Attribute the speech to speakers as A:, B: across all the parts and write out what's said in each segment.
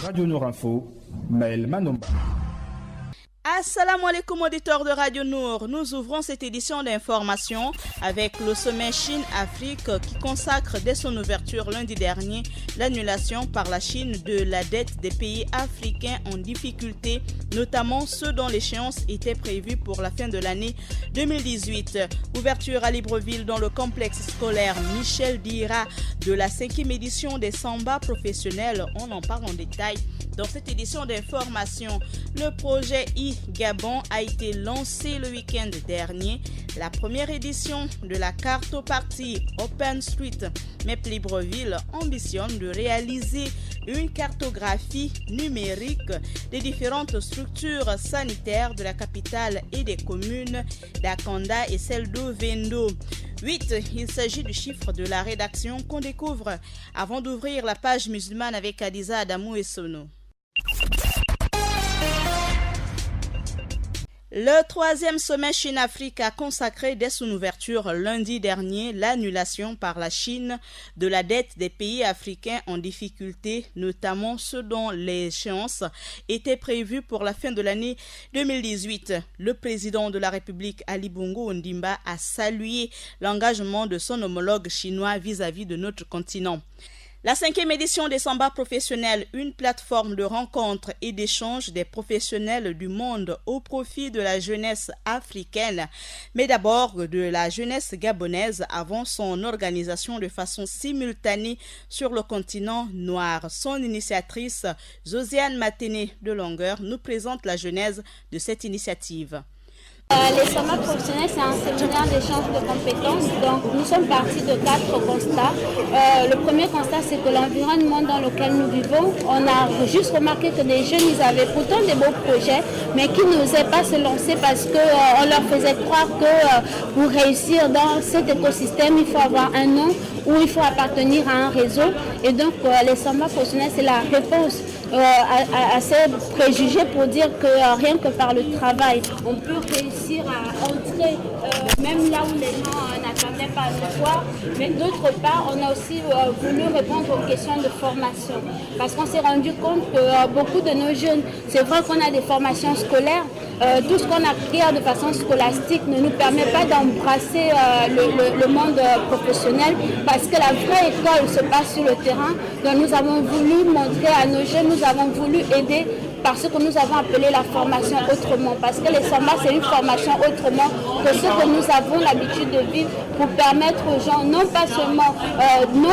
A: Radio Nour Info, Maël Manomba.
B: Assalamu alaikum auditeurs de Radio Nour. Nous ouvrons cette édition d'information avec le sommet Chine-Afrique qui consacre dès son ouverture lundi dernier l'annulation par la Chine de la dette des pays africains en difficulté, notamment ceux dont l'échéance était prévue pour la fin de l'année 2018. Ouverture à Libreville dans le complexe scolaire Michel Dira de la 5e édition des Samba professionnels. On en parle en détail dans cette édition d'information. Le projet Gabon a été lancé le week-end dernier. La première édition de la cartopartie Open Street MEP Libreville ambitionne de réaliser une cartographie numérique des différentes structures sanitaires de la capitale et des communes d'Akanda et celle d'Ovendo. 8. Il s'agit du chiffre de la rédaction qu'on découvre avant d'ouvrir la page musulmane avec Adiza Adamou et Sono. Le 3e sommet Chine-Afrique a consacré dès son ouverture lundi dernier l'annulation par la Chine de la dette des pays africains en difficulté, notamment ceux dont l'échéance était prévue pour la fin de l'année 2018. Le président de la République, Ali Bongo Ondimba, a salué l'engagement de son homologue chinois vis-à-vis de notre continent. La 5e édition des Samba professionnels, une plateforme de rencontre et d'échange des professionnels du monde au profit de la jeunesse africaine, mais d'abord de la jeunesse gabonaise avant son organisation de façon simultanée sur le continent noir. Son initiatrice, Josiane Maténé de Longueur, nous présente la genèse de cette initiative.
C: Les Samba professionnels, c'est un séminaire d'échange de compétences. Donc, nous sommes partis de 4 constats. Le premier constat, c'est que l'environnement dans lequel nous vivons, on a juste remarqué que les jeunes, ils avaient pourtant des beaux projets, mais qui n'osaient pas se lancer parce qu'on leur faisait croire que pour réussir dans cet écosystème, il faut avoir un nom ou il faut appartenir à un réseau. Et donc, les Samba professionnels, c'est la réponse à ces préjugés pour dire que rien que par le travail, on peut réussir à entrer même là où les gens n'attendaient pas le voir. Mais d'autre part, on a aussi voulu répondre aux questions de formation. Parce qu'on s'est rendu compte que beaucoup de nos jeunes, c'est vrai qu'on a des formations scolaires, tout ce qu'on acquiert de façon scolastique ne nous permet pas d'embrasser le monde professionnel parce que la vraie école se passe sur le terrain. Donc nous avons voulu montrer à nos jeunes, nous avons voulu aider par ce que nous avons appelé la formation autrement. Parce que les Samba, c'est une formation autrement que ce que nous avons l'habitude de vivre pour permettre aux gens, non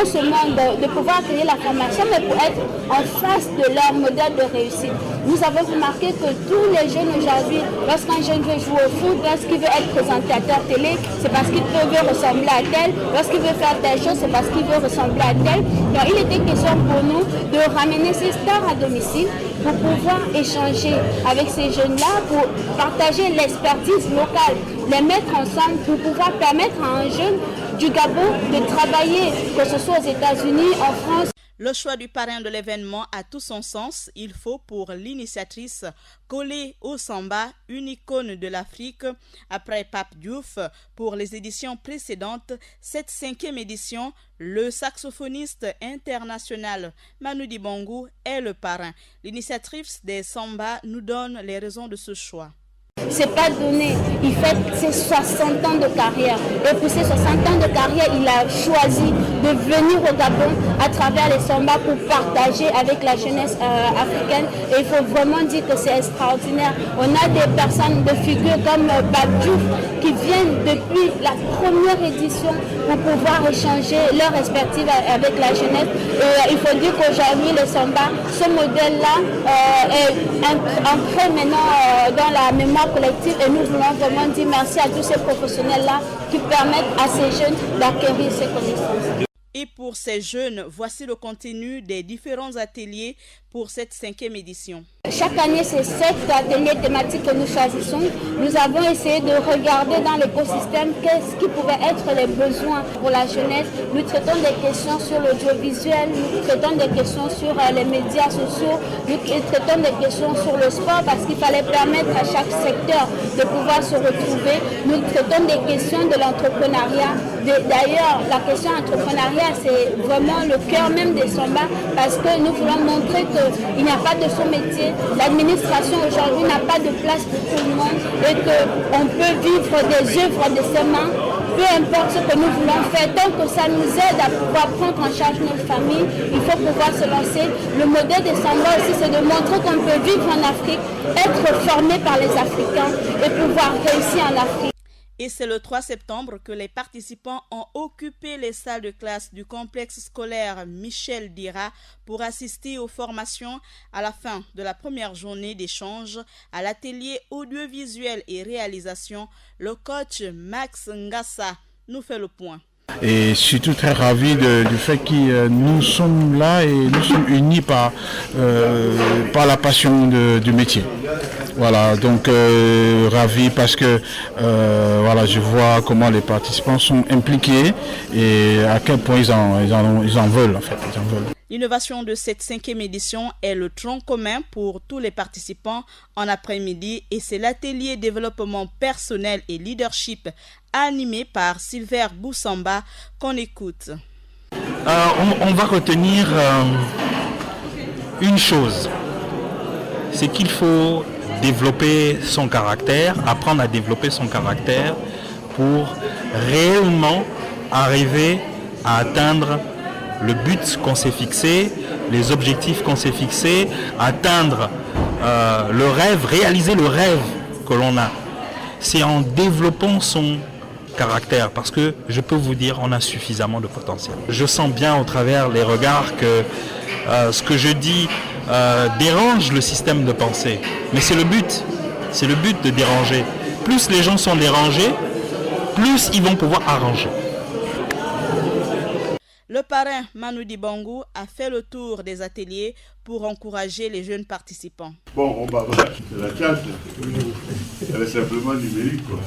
C: seulement de pouvoir accueillir la formation, mais pour être en face de leur modèle de réussite. Nous avons remarqué que tous les jeunes aujourd'hui, lorsqu'un jeune veut jouer au foot, lorsqu'il veut être présentateur télé, c'est parce qu'il veut ressembler à tel. Lorsqu'il veut faire telle chose, c'est parce qu'il veut ressembler à tel. Donc il était question pour nous de ramener ces stars à domicile pour pouvoir échanger avec ces jeunes-là, pour partager l'expertise locale, les mettre ensemble pour pouvoir permettre à un jeune du Gabon de travailler, que ce soit aux États-Unis, en France.
B: Le choix du parrain de l'événement a tout son sens. Il faut pour l'initiatrice coller au Samba une icône de l'Afrique après Pape Diouf. Pour les éditions précédentes, cette 5e édition, le saxophoniste international Manu Dibango est le parrain. L'initiatrice des Samba nous donne les raisons de ce choix.
C: C'est pas donné. Il fait ses 60 ans de carrière. Et pour ses 60 ans de carrière, il a choisi de venir au Gabon à travers les Samba pour partager avec la jeunesse africaine. Et il faut vraiment dire que c'est extraordinaire. On a des personnes de figure comme Babdiouf qui viennent depuis la première édition pour pouvoir échanger leur expertise avec la jeunesse. Et il faut dire qu'aujourd'hui, les Samba, ce modèle-là est ancré maintenant dans la mémoire collective et nous voulons vraiment dire merci à tous ces professionnels-là qui permettent à ces jeunes d'acquérir ces connaissances.
B: Et pour ces jeunes, voici le contenu des différents ateliers pour cette 5e édition.
C: Chaque année, c'est 7 ateliers thématiques que nous choisissons. Nous avons essayé de regarder dans l'écosystème qu'est-ce qui pouvait être les besoins pour la jeunesse. Nous traitons des questions sur l'audiovisuel, nous traitons des questions sur les médias sociaux, nous traitons des questions sur le sport parce qu'il fallait permettre à chaque secteur de pouvoir se retrouver. Nous traitons des questions de l'entrepreneuriat. D'ailleurs, la question entrepreneuriat, c'est vraiment le cœur même des Samba parce que nous voulons montrer que qu'il n'y a pas de sous-métier. L'administration aujourd'hui n'a pas de place pour tout le monde et qu'on peut vivre des œuvres de ses mains, peu importe ce que nous voulons faire. Tant que ça nous aide à pouvoir prendre en charge nos familles, il faut pouvoir se lancer. Le modèle de Samba aussi, c'est de montrer qu'on peut vivre en Afrique, être formé par les Africains et pouvoir réussir en Afrique.
B: Et c'est le 3 septembre que les participants ont occupé les salles de classe du complexe scolaire Michel Dira pour assister aux formations à la fin de la première journée d'échange à l'atelier audiovisuel et réalisation. Le coach Max Ngassa nous fait le point.
A: Et surtout très ravi du fait que nous sommes là et nous sommes unis par la passion du métier. Voilà, donc ravi parce que voilà, je vois comment les participants sont impliqués et à quel point ils en veulent en fait. Ils en veulent.
B: L'innovation de cette 5e édition est le tronc commun pour tous les participants en après-midi et c'est l'atelier développement personnel et leadership animé par Silver Boussamba qu'on écoute.
D: On va retenir une chose, c'est qu'il faut développer son caractère, apprendre à développer son caractère pour réellement arriver à atteindre le but qu'on s'est fixé, les objectifs qu'on s'est fixés, atteindre le rêve, réaliser le rêve que l'on a. C'est en développant son caractère, parce que je peux vous dire, on a suffisamment de potentiel. Je sens bien au travers les regards que ce que je dis dérange le système de pensée. Mais c'est le but de déranger. Plus les gens sont dérangés, plus ils vont pouvoir arranger.
B: Le parrain Manu Dibango a fait le tour des ateliers pour encourager les jeunes participants.
E: Bon, on va voir, c'est la chance. Elle est simplement numérique, quoi.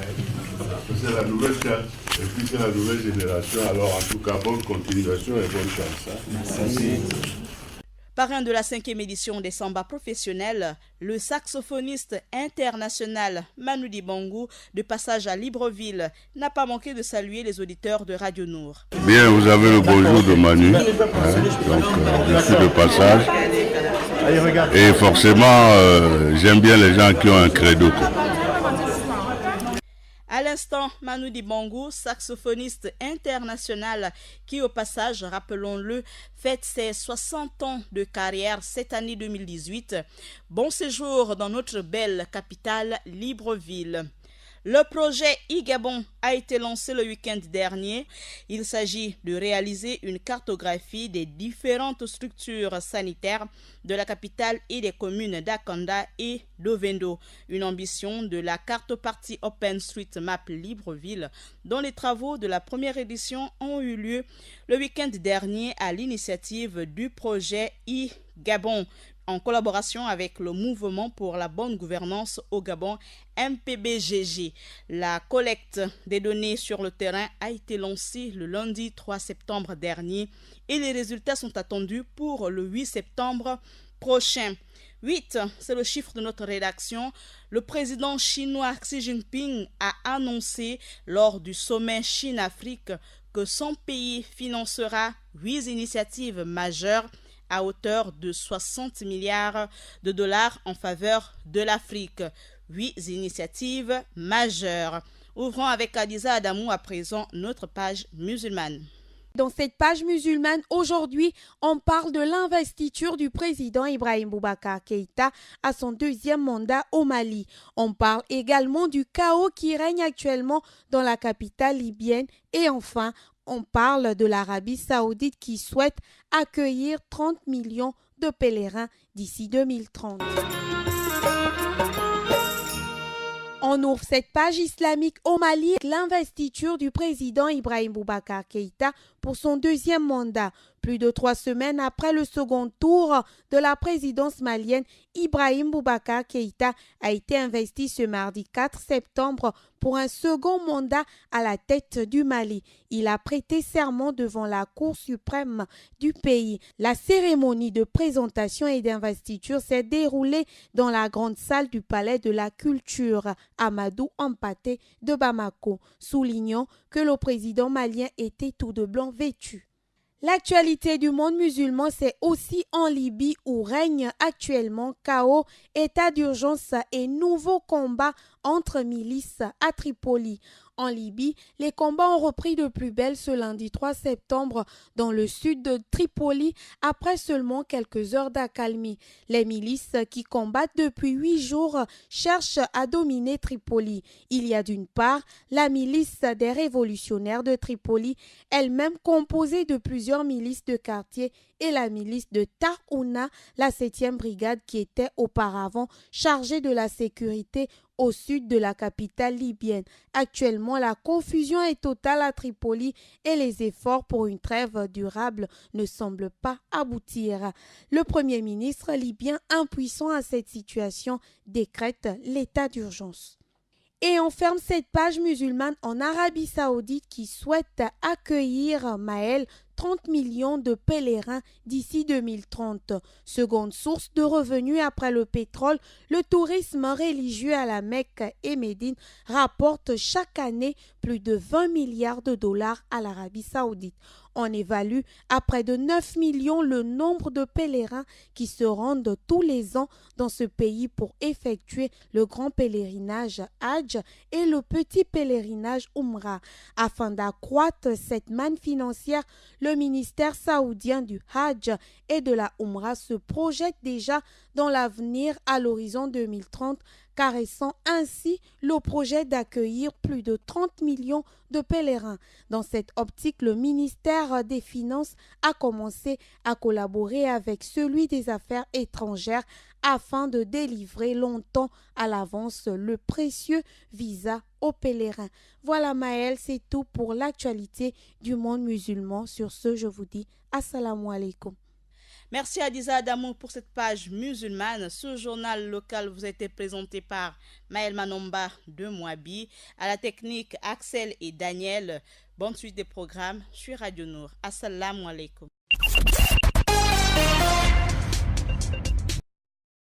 E: C'est la nouvelle chance. Et puis c'est la nouvelle génération. Alors en tout cas, bonne continuation et bonne chance. Hein. Merci.
B: Parrain de la 5e édition des Samba professionnels, le saxophoniste international Manu Dibango, de passage à Libreville, n'a pas manqué de saluer les auditeurs de Radio Nour.
E: Bien, vous avez le bonjour de Manu. Hein, donc, je suis de passage. Et forcément, j'aime bien les gens qui ont un credo.
B: À l'instant, Manu Dibango, saxophoniste international qui au passage, rappelons-le, fête ses 60 ans de carrière cette année 2018. Bon séjour dans notre belle capitale Libreville. Le projet e-Gabon a été lancé le week-end dernier. Il s'agit de réaliser une cartographie des différentes structures sanitaires de la capitale et des communes d'Akanda et d'Ovendo. Une ambition de la cartopartie OpenStreetMap Libreville, dont les travaux de la première édition ont eu lieu le week-end dernier à l'initiative du projet e-Gabon, en collaboration avec le Mouvement pour la bonne gouvernance au Gabon, MPBGG. La collecte des données sur le terrain a été lancée le lundi 3 septembre dernier et les résultats sont attendus pour le 8 septembre prochain. 8, c'est le chiffre de notre rédaction. Le président chinois Xi Jinping a annoncé lors du sommet Chine-Afrique que son pays financera 8 initiatives majeures à hauteur de 60 milliards de dollars en faveur de l'Afrique. 8 initiatives majeures. Ouvrons avec Adiza Adamou à présent notre page musulmane.
F: Dans cette page musulmane, aujourd'hui, on parle de l'investiture du président Ibrahim Boubacar Keïta à son 2e mandat au Mali. On parle également du chaos qui règne actuellement dans la capitale libyenne. Et enfin, on parle de l'Arabie Saoudite qui souhaite accueillir 30 millions de pèlerins d'ici 2030. On ouvre cette page islamique au Mali, l'investiture du président Ibrahim Boubacar Keïta pour son 2e mandat. Plus de 3 semaines après le second tour de la présidence malienne, Ibrahim Boubacar Keïta a été investi ce mardi 4 septembre pour un second mandat à la tête du Mali. Il a prêté serment devant la Cour suprême du pays. La cérémonie de présentation et d'investiture s'est déroulée dans la grande salle du Palais de la Culture, Amadou Hampâté de Bamako, soulignant que le président malien était tout de blanc vêtu. L'actualité du monde musulman, c'est aussi en Libye où règne actuellement chaos, état d'urgence et nouveaux combats entre milices à Tripoli. En Libye, les combats ont repris de plus belle ce lundi 3 septembre dans le sud de Tripoli après seulement quelques heures d'accalmie. Les milices qui combattent depuis 8 jours cherchent à dominer Tripoli. Il y a d'une part la milice des révolutionnaires de Tripoli, elle-même composée de plusieurs milices de quartier, et la milice de Tarouna, la 7e brigade qui était auparavant chargée de la sécurité au sud de la capitale libyenne. Actuellement, la confusion est totale à Tripoli et les efforts pour une trêve durable ne semblent pas aboutir. Le Premier ministre libyen, impuissant à cette situation, décrète l'état d'urgence. Et on ferme cette page musulmane en Arabie Saoudite qui souhaite accueillir Maël 30 millions de pèlerins d'ici 2030. Seconde source de revenus après le pétrole, le tourisme religieux à la Mecque et Médine rapporte chaque année plus de 20 milliards de dollars à l'Arabie Saoudite. On évalue à près de 9 millions le nombre de pèlerins qui se rendent tous les ans dans ce pays pour effectuer le grand pèlerinage Hajj et le petit pèlerinage Umrah. Afin d'accroître cette manne financière, le ministère saoudien du Hajj et de la Umrah se projette déjà dans l'avenir à l'horizon 2030, caressant ainsi le projet d'accueillir plus de 30 millions de pèlerins. Dans cette optique, le ministère des Finances a commencé à collaborer avec celui des Affaires étrangères afin de délivrer longtemps à l'avance le précieux visa aux pèlerins. Voilà Maël, c'est tout pour l'actualité du monde musulman. Sur ce, je vous dis assalamu alaikum.
B: Merci Adiza Adamou pour cette page musulmane. Ce journal local vous a été présenté par Maël Manomba de Mouabi. À la technique, Axel et Daniel. Bonne suite des programmes sur Radio Nour. Assalamu alaikum.